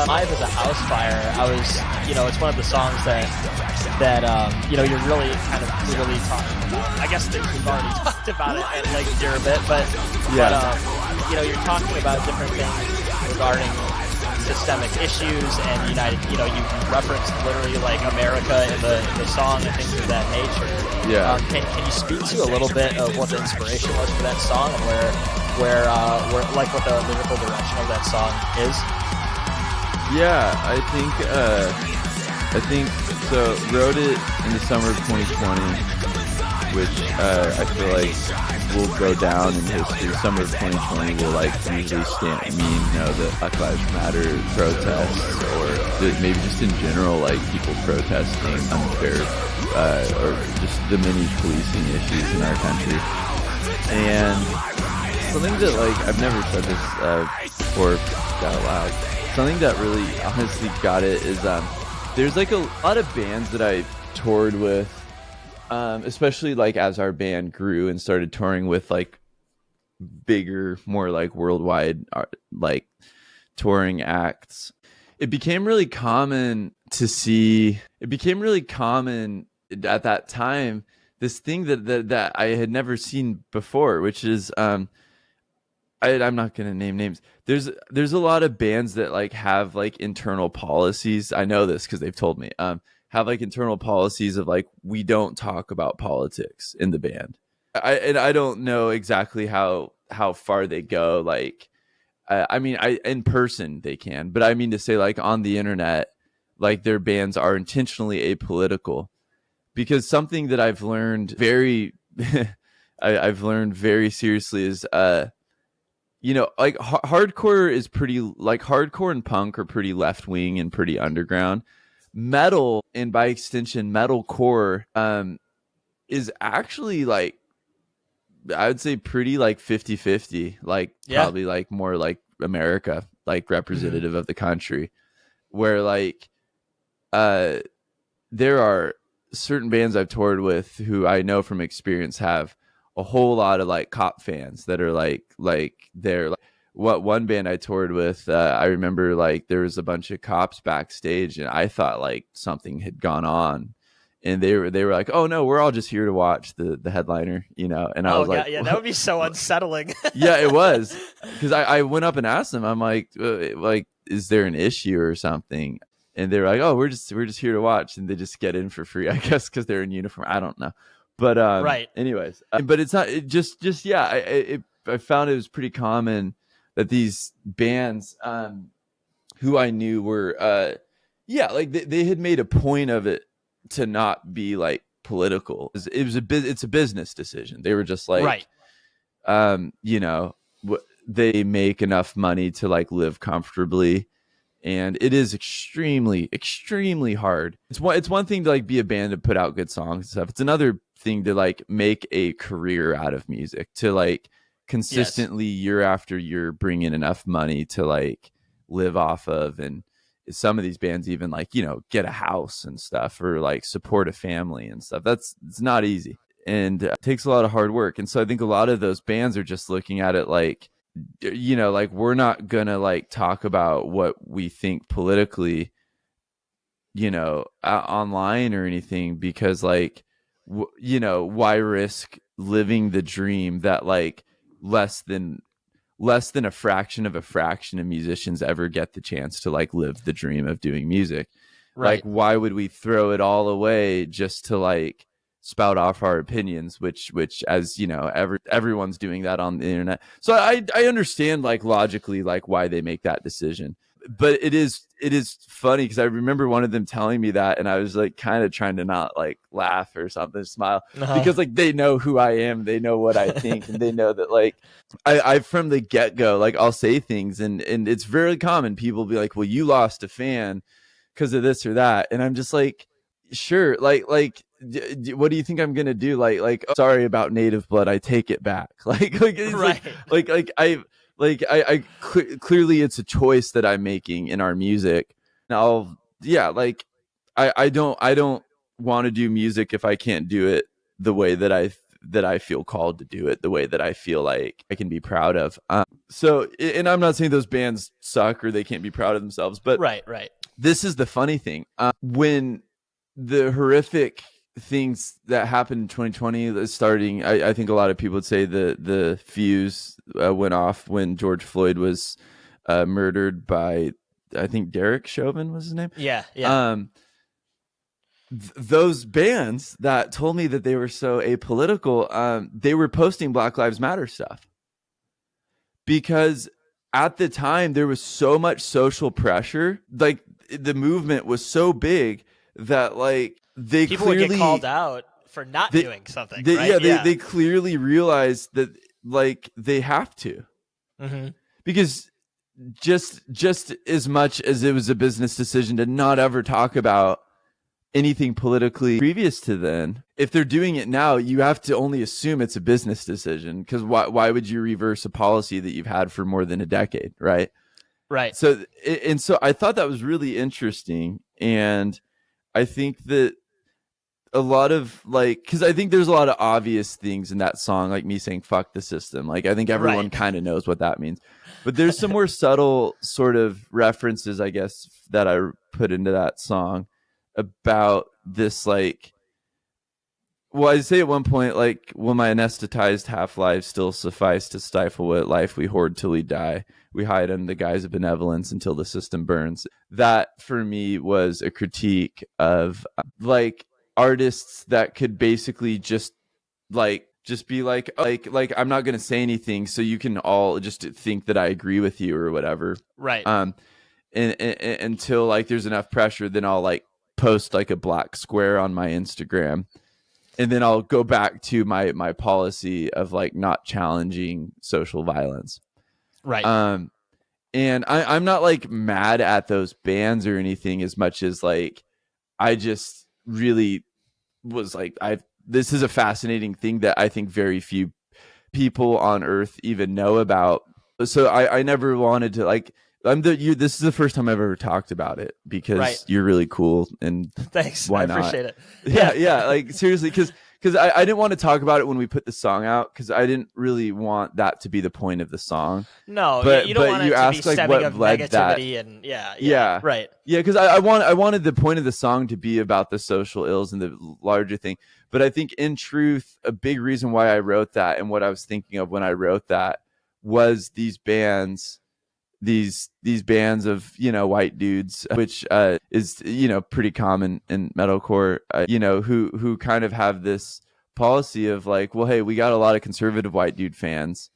Live as a Housefire, it's one of the songs that you're really kind of clearly talking about. I guess we've already talked about it at length here a bit, but you're talking about different things regarding systemic issues and you referenced literally like America in the song and things of that nature. Yeah. Can you speak to a little bit of what the inspiration was for that song and where like what the lyrical direction of that song is? Yeah, I think so. Wrote it in the summer of 2020, which I feel like will go down in history. Summer of 2020 will like usually the Black Lives Matter protests, or maybe just in general, like people protesting unfair or just the many policing issues in our country. And something that like I've never said this before out loud. Something that really honestly got it is there's like a lot of bands that I toured with, especially like as our band grew and started touring with like bigger, more like worldwide like touring acts. It became really common at that time, this thing that I had never seen before, which is I'm not going to name names. There's a lot of bands that like have like internal policies. I know this because they've told me. Have like internal policies of like, we don't talk about politics in the band. I don't know exactly how far they go. Like, in person they can, but I mean to say like on the internet, like their bands are intentionally apolitical, because something that I've learned I've learned very seriously is, like hardcore is pretty, like hardcore and punk are pretty left wing and pretty underground. Metal, and by extension metalcore, is actually like, I would say pretty like 50-50, like probably like more like America, like representative of the country, where like there are certain bands I've toured with who I know from experience have a whole lot of like cop fans that are like they're like, what one band I toured with, I remember like there was a bunch of cops backstage and I thought like something had gone on, and they were like, oh no, we're all just here to watch the headliner, and I was like, yeah, that would be so unsettling. Yeah, it was, because I went up and asked them, I'm like, is there an issue or something? And they were like, oh, we're just here to watch, and they just get in for free, I guess, because they're in uniform. I don't know. But right. Anyways, but it's not I found it was pretty common that these bands who I knew were like they had made a point of it to not be like political. It's a business decision. They were just like, right. They make enough money to like live comfortably, and it is extremely, extremely hard. It's one thing to like be a band and put out good songs and stuff. It's another thing to like make a career out of music, to like consistently year after year bring in enough money to like live off of. And some of these bands even like, get a house and stuff, or like support a family and stuff. It's not easy, and it takes a lot of hard work. And so I think a lot of those bands are just looking at it like, like we're not gonna like talk about what we think politically, online or anything, because like, why risk living the dream that like less than a fraction of musicians ever get the chance to like live the dream of doing music. Right. Like, why would we throw it all away just to like spout off our opinions, which as everyone's doing that on the internet. So I understand like logically like why they make that decision, but it is funny because I remember one of them telling me that, and I was like kind of trying to not like laugh or something, smile, because like they know who I am, they know what I think, and they know that like I from the get-go, like I'll say things, and it's very common. People be like, well, you lost a fan because of this or that, and I'm just like, sure, like what do you think I'm gonna do? Like sorry about Native Blood, I take it back. It's right. I clearly it's a choice that I'm making in our music. Now, I don't want to do music if I can't do it the way that I that I feel called to do it the way that I feel like I can be proud of. So, and I'm not saying those bands suck or they can't be proud of themselves, but right. This is the funny thing. When the horrific things that happened in 2020 starting, I think a lot of people would say the fuse went off when George Floyd was murdered by, I think Derek Chauvin was his name. Yeah. Those bands that told me that they were so apolitical, they were posting Black Lives Matter stuff because at the time there was so much social pressure. Like the movement was so big that like people would get called out for not doing something. They clearly realized that like they have to, because just as much as it was a business decision to not ever talk about anything politically previous to then, if they're doing it now, you have to only assume it's a business decision, because why would you reverse a policy that you've had for more than a decade, right? So I thought that was really interesting, and I think that a lot of like, because I think there's a lot of obvious things in that song, like me saying fuck the system, like I think everyone kind of knows what that means, but there's some more subtle sort of references, I guess, that I put into that song about this, like, well, I say at one point, like, will my anesthetized half-life still suffice to stifle what life we hoard till we die? We hide under the guise of benevolence until the system burns. That, for me, was a critique of, like, artists that could basically just be like, I'm not going to say anything, so you can all just think that I agree with you or whatever. Right. And until, like, there's enough pressure, then I'll, like, post, like, a black square on my Instagram. And then I'll go back to my policy of like not challenging social violence. Right. And I'm not like mad at those bands or anything as much as like, I just really was like, this is a fascinating thing that I think very few people on earth even know about. So I never wanted to like, this is the first time I've ever talked about it because you're really cool, and thanks. Why I not? appreciate it. Yeah. Like seriously, because I didn't want to talk about it when we put the song out, because I didn't really want that to be the point of the song. No, but you don't want it to be like stemming what of led negativity that. And yeah, right. Yeah, because I wanted the point of the song to be about the social ills and the larger thing. But I think in truth, a big reason why I wrote that and what I was thinking of when I wrote that was these bands. These bands of, you know, white dudes, which is, you know, pretty common in metalcore, you know, who kind of have this policy of like, well, hey, we got a lot of conservative white dude fans,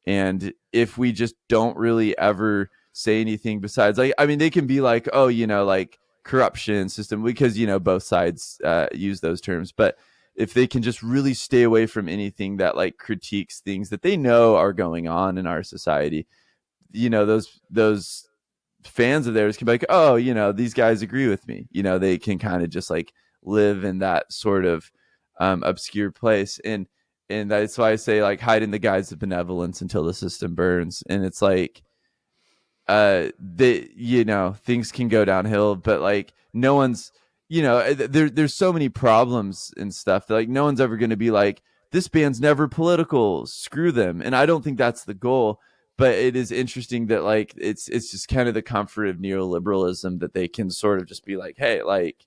and if we just don't really ever say anything besides, like, I mean, they can be like, oh, you know, like corruption system, because, you know, both sides use those terms, but if they can just really stay away from anything that like critiques things that they know are going on in our society, you know, those fans of theirs can be like, oh, you know, these guys agree with me. You know, they can kind of just like live in that sort of obscure place. And that's why I say like hide in the guise of benevolence until the system burns. And it's like, you know, things can go downhill, but like no one's, you know, there's so many problems and stuff that like no one's ever going to be like, this band's never political, screw them. And I don't think that's the goal. But it is interesting that like it's just kind of the comfort of neoliberalism that they can sort of just be like, hey, like,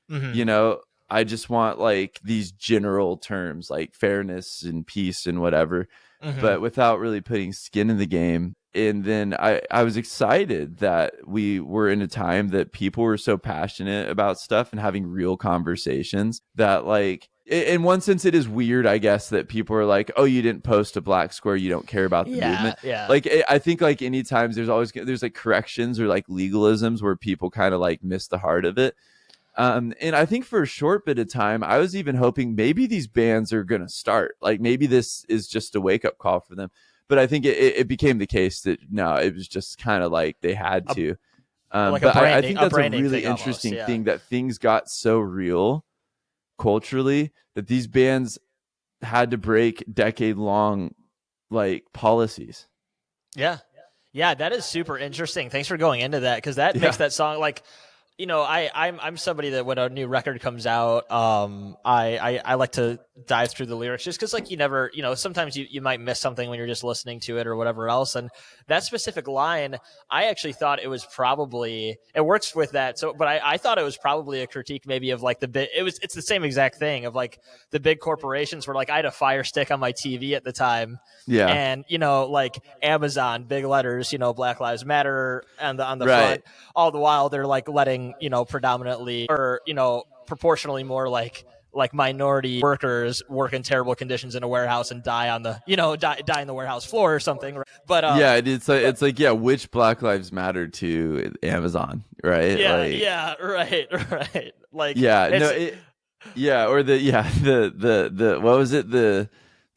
you know, I just want like these general terms like fairness and peace and whatever, but without really putting skin in the game. And then I was excited that we were in a time that people were so passionate about stuff and having real conversations that like, in one sense, it is weird, I guess, that people are like, "Oh, you didn't post a black square, you don't care about the movement." Yeah. Like, I think like any times there's like corrections or like legalisms where people kind of like miss the heart of it. And I think for a short bit of time, I was even hoping maybe these bands are gonna start. Like maybe this is just a wake up call for them. But I think it became the case that no, it was just kind of like they had to. Like but branding, I think that's a really almost, interesting thing that things got so real culturally that these bands had to break decade-long like policies. Yeah, that is super interesting. Thanks for going into that, because that makes that song like I'm somebody that when a new record comes out, I like to dive through the lyrics just because like you never, sometimes you might miss something when you're just listening to it or whatever else. And that specific line, I actually thought it was probably, it works with that. So, but I thought it was probably a critique maybe of like it's the same exact thing of like the big corporations were like, I had a Fire Stick on my TV at the time. Yeah. And, like Amazon, big letters, Black Lives Matter on the Right. front. All the while they're like letting, predominantly or, proportionally more like minority workers work in terrible conditions in a warehouse and die on the, die in the warehouse floor or something. But yeah, it's like, yeah, which Black Lives Matter to Amazon, right? Yeah, like, yeah, right. Like, yeah, no, yeah, or the what was it, the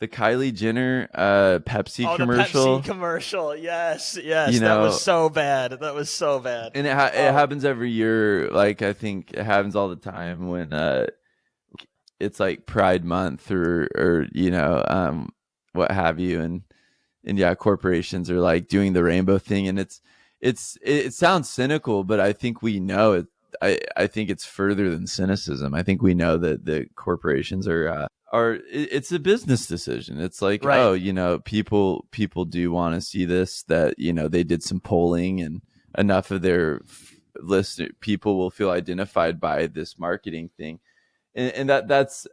Kylie Jenner Pepsi commercial? The Pepsi commercial, yes, that was so bad. And it happens every year. Like I think it happens all the time when it's like Pride Month or what have you, and yeah, corporations are like doing the rainbow thing, and it sounds cynical, but I think we know it. I think it's further than cynicism. I think we know that the corporations are it's a business decision. It's like, right. Oh, people do want to see this, that, they did some polling and enough of their people will feel identified by this marketing thing. And that's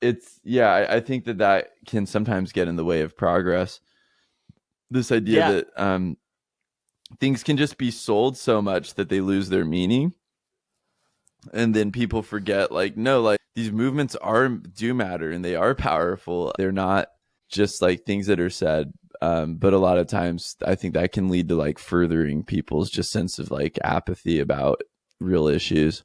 I think that can sometimes get in the way of progress. This idea that things can just be sold so much that they lose their meaning. And then people forget, like, no, like these movements do matter and they are powerful. They're not just like things that are said. But a lot of times I think that can lead to like furthering people's just sense of like apathy about real issues.